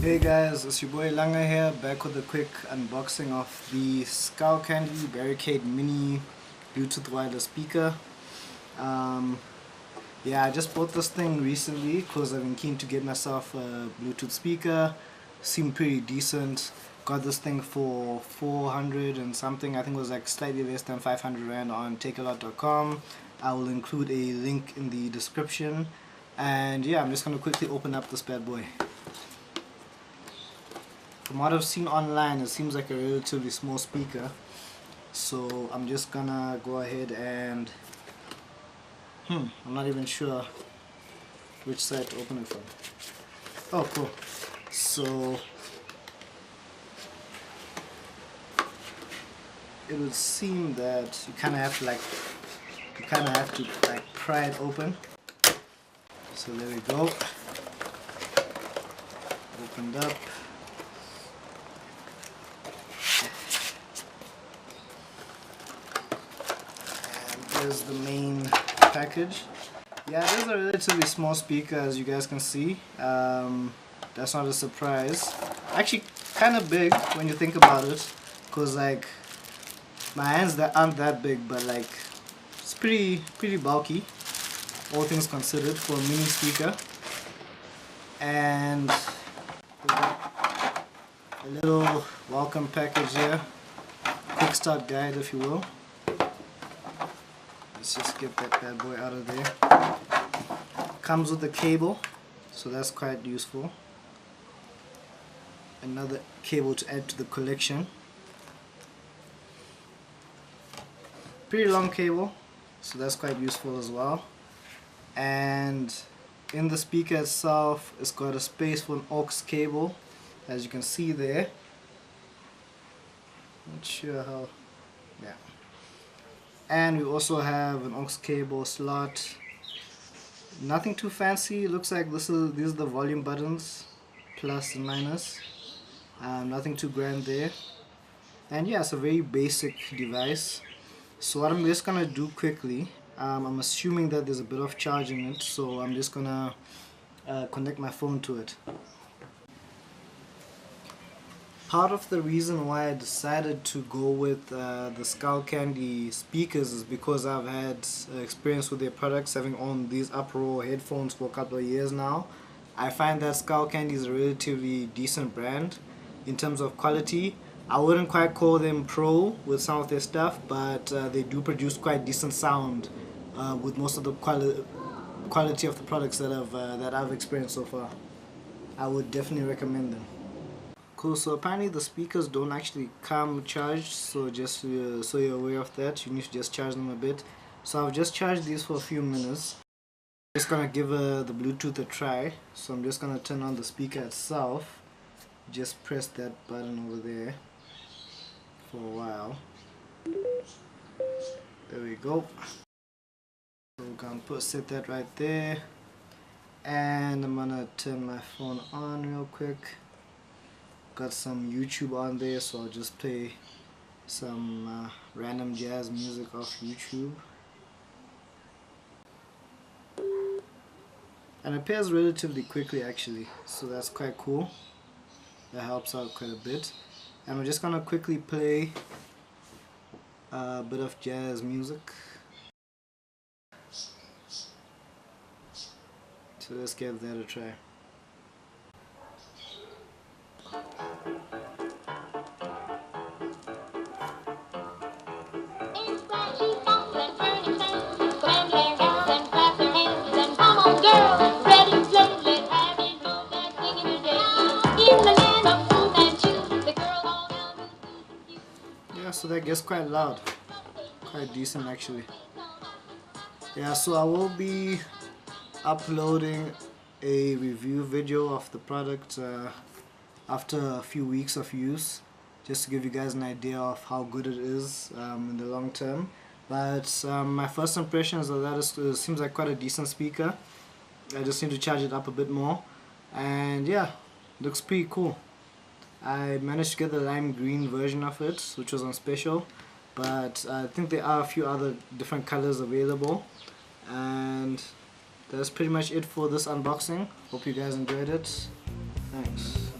Hey guys, it's your boy Langa here, back with a quick unboxing of the Skullcandy Barricade Mini Bluetooth wireless speaker. Yeah, I just bought this thing recently because I've been keen to get myself a Bluetooth speaker. Seemed pretty decent. Got this thing for 400 and something. I think it was like slightly less than 500 Rand on takealot.com. I will include a link in the description. And yeah, I'm just going to quickly open up this bad boy. From what I've seen online, it seems like a relatively small speaker. So I'm just gonna go ahead and I'm not even sure which side to open it from. Oh, cool. So it would seem that you kind of have to pry it open. So there we go. Opened up. Is the main package. Yeah, it is a relatively small speaker, as you guys can see. That's not a surprise. Actually, kind of big when you think about it, because like my hands aren't that big, but like it's pretty bulky, all things considered, for a mini speaker. And a little welcome package here, quick start guide, if you will. Let's just get that bad boy out of there. Comes with a cable, so that's quite useful. Another cable to add to the collection. Pretty long cable, so that's quite useful as well. And in the speaker itself, it's got a space for an aux cable, as you can see there. Not sure how. Yeah. And we also have an aux cable slot. Nothing too fancy. Looks like these are the volume buttons, plus and minus. Nothing too grand there. And yeah, it's a very basic device. So what I'm just gonna do quickly, I'm assuming that there's a bit of charge in it, so I'm just gonna connect my phone to it. Part of the reason why I decided to go with the Skullcandy speakers is because I've had experience with their products, having owned these Uproar headphones for a couple of years now. I find that Skullcandy is a relatively decent brand in terms of quality. I wouldn't quite call them pro with some of their stuff, but they do produce quite decent sound with most of the quality of the products that I've experienced so far. I would definitely recommend them. Cool, so apparently the speakers don't actually come charged, so just so you're aware of that, you need to just charge them a bit. So I've just charged these for a few minutes. I'm just gonna give the Bluetooth a try. So I'm just gonna turn on the speaker itself. Just press that button over there for a while. There we go. So we're gonna set that right there, and I'm gonna turn my phone on real quick. Got some YouTube on there, so I'll just play some random jazz music off YouTube. And it pairs relatively quickly actually, so that's quite cool. That helps out quite a bit. And we're just gonna quickly play a bit of jazz music. So let's give that a try. Yeah, so that gets quite loud, quite decent actually. Yeah, so I will be uploading a review video of the product after a few weeks of use, just to give you guys an idea of how good it is in the long term. But my first impressions of that is it seems like quite a decent speaker. I just need to charge it up a bit more, and yeah, looks pretty cool. I managed to get the lime green version of it, which was on special, but I think there are a few other different colors available. And that's pretty much it for this unboxing. Hope you guys enjoyed it. Thanks.